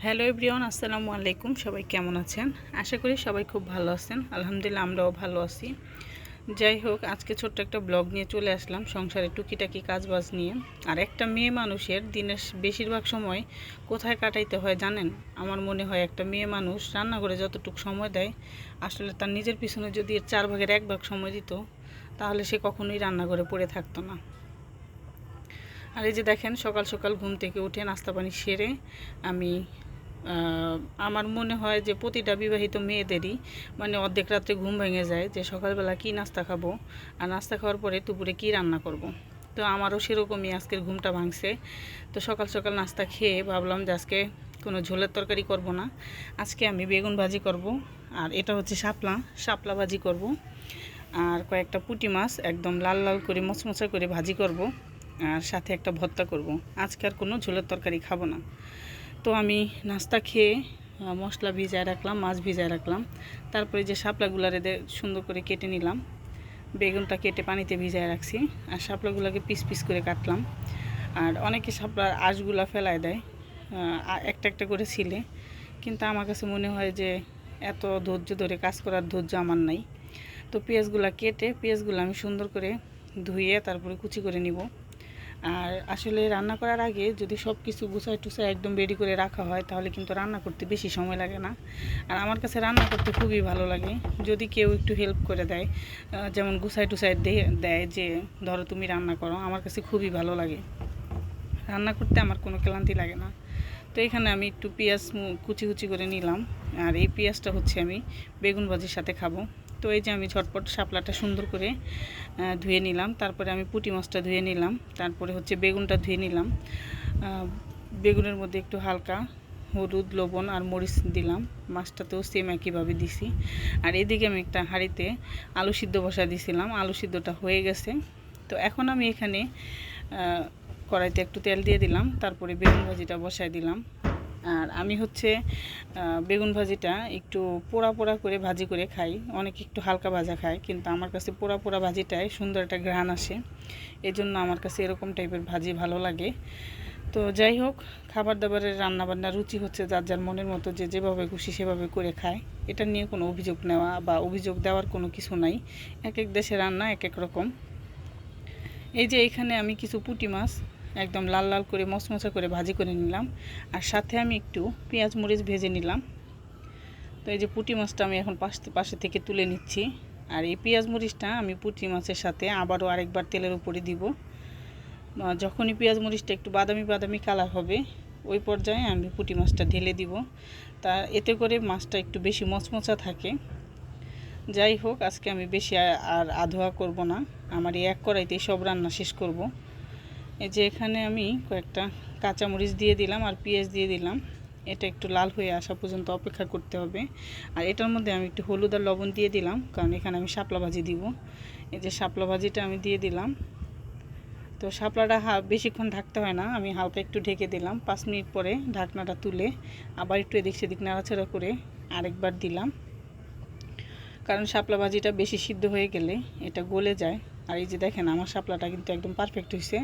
Hello everyone, আসসালামু আলাইকুম। সবাই কেমন আছেন? আশা করি সবাই খুব ভালো আছেন। আলহামদুলিল্লাহ আমরাও ভালো আছি। যাই হোক, আজকে ছোট্ট একটা ব্লগ নিয়ে চলে আসলাম সংসারে টুকিটাকি কাজবাজ নিয়ে। আর একটা মেয়ে মানুষের দিনের বেশিরভাগ সময় কোথায় কাটাইতে হয় জানেন? আমার মনে হয় একটা মেয়ে মানুষ রান্নাঘরে যতটুকু সময় দেয়, আসলে তার নিজের পিছনে যদি এর 1/4 সময় দিত, তাহলে সে কখনোই রান্নাঘরে পড়ে থাকতো না। আর এই যে দেখেন, সকাল সকাল ঘুম থেকে উঠে নাস্তা পানি সেরে আমি আমার মনে হয় যে প্রতিটা বিবাহিত মেয়েদেরই মানে অর্ধেক রাত্রে ঘুম ভেঙে যায় যে সকালবেলা কি নাস্তা খাবো, আর নাস্তা খাওয়ার পরে দুপুরে কি রান্না করব। তো আমারও সেরকমই আজকের ঘুমটা ভাঙছে। তো সকাল সকাল নাস্তা খেয়ে ভাবলাম যে আজকে কোনো ঝোলের তরকারি করব না, আজকে আমি বেগুন ভাজি করব। আর এটা হচ্ছে শাপলা ভাজি করব। আর কয়েকটা পুঁটি মাছ একদম লাল লাল করে মচমচা করে ভাজি করব। আর সাথে একটা ভর্তা করব। আজকে আর কোনো ঝোলের তরকারি খাবো না। তো আমি নাস্তা খেয়ে মশলা ভিজায় রাখলাম, মাছ ভিজায় রাখলাম। তারপরে যে শাপলাগুলারে সুন্দর করে কেটে নিলাম। বেগুনটা কেটে পানিতে ভিজায় রাখছি। আর শাপলাগুলোকে পিস পিস করে কাটলাম। আর অনেকে শাপলার আঁশগুলা ফেলায় দেয় একটা একটা করে ছিলে, কিন্তু আমার কাছে মনে হয় যে এত ধৈর্য ধরে কাজ করার ধৈর্য আমার নাই। তো পেঁয়াজগুলো আমি সুন্দর করে ধুয়ে তারপরে কুচি করে নিব। আর আসলে রান্না করার আগে যদি সব কিছু গুছাই টুছাই একদম রেডি করে রাখা হয়, তাহলে কিন্তু রান্না করতে বেশি সময় লাগে না। আর আমার কাছে রান্না করতে খুবই ভালো লাগে যদি কেউ একটু হেল্প করে দেয়, যেমন গুছাই টুছাই দেয় যে ধরো তুমি রান্না করো, আমার কাছে খুবই ভালো লাগে। রান্না করতে আমার কোনো ক্লান্তি লাগে না। তো এখানে আমি একটু পেঁয়াজ কুচি কুচি করে নিলাম। আর এই পেঁয়াজটা হচ্ছে আমি বেগুন ভাজির সাথে খাবো। তো এই যে আমি ঝটপট শাপলাটা সুন্দর করে ধুয়ে নিলাম। তারপরে আমি পুঁটি মাছটা ধুয়ে নিলাম। তারপরে হচ্ছে বেগুনটা ধুয়ে নিলাম। বেগুনের মধ্যে একটু হালকা হলুদ, লবণ আর মরিচ দিলাম। মাছটাতেও সেম একইভাবে দিছি। আর এদিকে আমি একটা হাঁড়িতে আলু সিদ্ধ বসা দিয়েছিলাম। আলু সিদ্ধটা হয়ে গেছে। তো এখন আমি এখানে কড়াইতে একটু তেল দিয়ে দিলাম। তারপরে বেগুন ভাজিটা বসায় দিলাম। আর আমি হচ্ছে বেগুন ভাজিটা একটু পোড়া পোড়া করে ভাজি করে খাই। অনেকে একটু হালকা ভাজা খায়, কিন্তু আমার কাছে পোড়া পোড়া ভাজিটায় সুন্দর একটা ঘ্রাণ আসে। এই জন্য আমার কাছে এরকম টাইপের ভাজি ভালো লাগে। তো যাই হোক, খাবার দাবারের রান্নাবান্নার রুচি হচ্ছে যার যার মনের মতো, যে যেভাবে খুশি সেভাবে করে খায়। এটা নিয়ে কোনো অভিযোগ নেওয়া বা অভিযোগ দেওয়ার কোনো কিছু নাই। এক এক দেশে রান্না এক এক রকম। এই যে এখানে আমি কিছু পুঁটি মাছ একদম লাল লাল করে মচমচা করে ভাজি করে নিলাম। আর সাথে আমি একটু পেঁয়াজ মরিচ ভেজে নিলাম। তো এই যে পুঁটি মাছটা আমি এখন পাশে থেকে তুলে নিচ্ছি। আর এই পেঁয়াজ মরিচটা আমি পুঁটি মাছের সাথে আবারও আরেকবার তেলের উপরে দিব। যখনই পেঁয়াজ মরিচটা একটু বাদামি বাদামি কালার হবে, ওই পর্যায়ে আমি পুঁটি মাছটা ঢেলে দিব। তা এতে করে মাছটা একটু বেশি মচমচা থাকে। যাই হোক, আজকে আমি বেশি আর আধোয়া করব না। আমার এই এক কড়াইতেই সব রান্না শেষ করব। এই যে এখানে আমি কয়েকটা কাঁচামরিচ দিয়ে দিলাম আর পেঁয়াজ দিয়ে দিলাম। এটা একটু লাল হয়ে আসা পর্যন্ত অপেক্ষা করতে হবে। আর এটার মধ্যে আমি একটু হলুদ আর লবণ দিয়ে দিলাম, কারণ এখানে আমি শাপলা ভাজি দিব। এই যে শাপলা ভাজিটা আমি দিয়ে দিলাম। তো শাপলাটা বেশিক্ষণ ঢাকতে হয় না, আমি হালকা একটু ঢেকে দিলাম। 5 মিনিট পরে ঢাকনাটা তুলে আবার একটু এদিক সেদিক নাড়াচাড়া করে আরেকবার দিলাম, কারণ শাপলা ভাজিটা বেশি সিদ্ধ হয়ে গেলে এটা গলে যায়। আর এই যে দেখেন, আমার শাপলাটা কিন্তু একদম পারফেক্ট হয়েছে।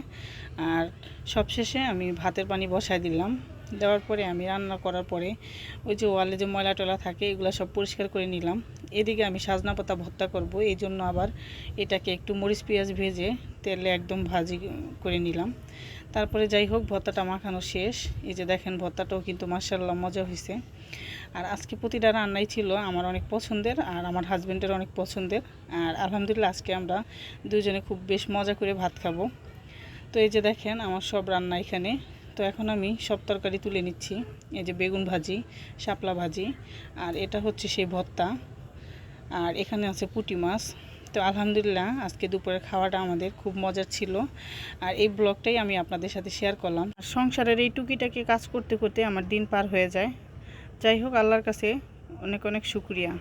আর সবশেষে আমি ভাতের পানি বসায় দিলাম। দেওয়ার পরে আমি রান্না করার পরে ওই যে ওয়ালে যে ময়লা টলা থাকে, এগুলো সব পরিষ্কার করে নিলাম। এদিকে আমি সাজনা পাতা ভর্তা করব, এই জন্য আবার এটাকে একটু মরিচ পেঁয়াজ ভেজে তেলে একদম ভাজি করে নিলাম। তারপরে যাই হোক, ভর্তাটা মাখানো শেষ। এই যে দেখেন, ভর্তাটাও কিন্তু মাশাআল্লাহ মজা হয়েছে। আর আজকে প্রতিটা রান্নাই ছিল আমার অনেক পছন্দের, আর আমার হাজব্যান্ডের অনেক পছন্দের। আর আলহামদুলিল্লাহ আজকে আমরা দুজনে খুব বেশ মজা করে ভাত খাবো। তো এই যে দেখেন, আমার সব রান্না এখানে। তো এখন আমি সব তরকারি তুলে নিচ্ছি। এই যে বেগুন ভাজি, শাপলা ভাজি, আর এটা হচ্ছে সেই ভর্তা, আর এখানে আছে পুঁটি মাছ। তো আলহামদুলিল্লাহ আজকে দুপুরের খাওয়াটা আমাদের খুব মজার ছিল। আর এই ব্লগটাই আমি আপনাদের সাথে শেয়ার করলাম। আর সংসারের এই টুকিটাকি কাজ করতে করতে আমার দিন পার হয়ে যায়। যাই হোক, আল্লাহর কাছে অনেক অনেক শুকরিয়া।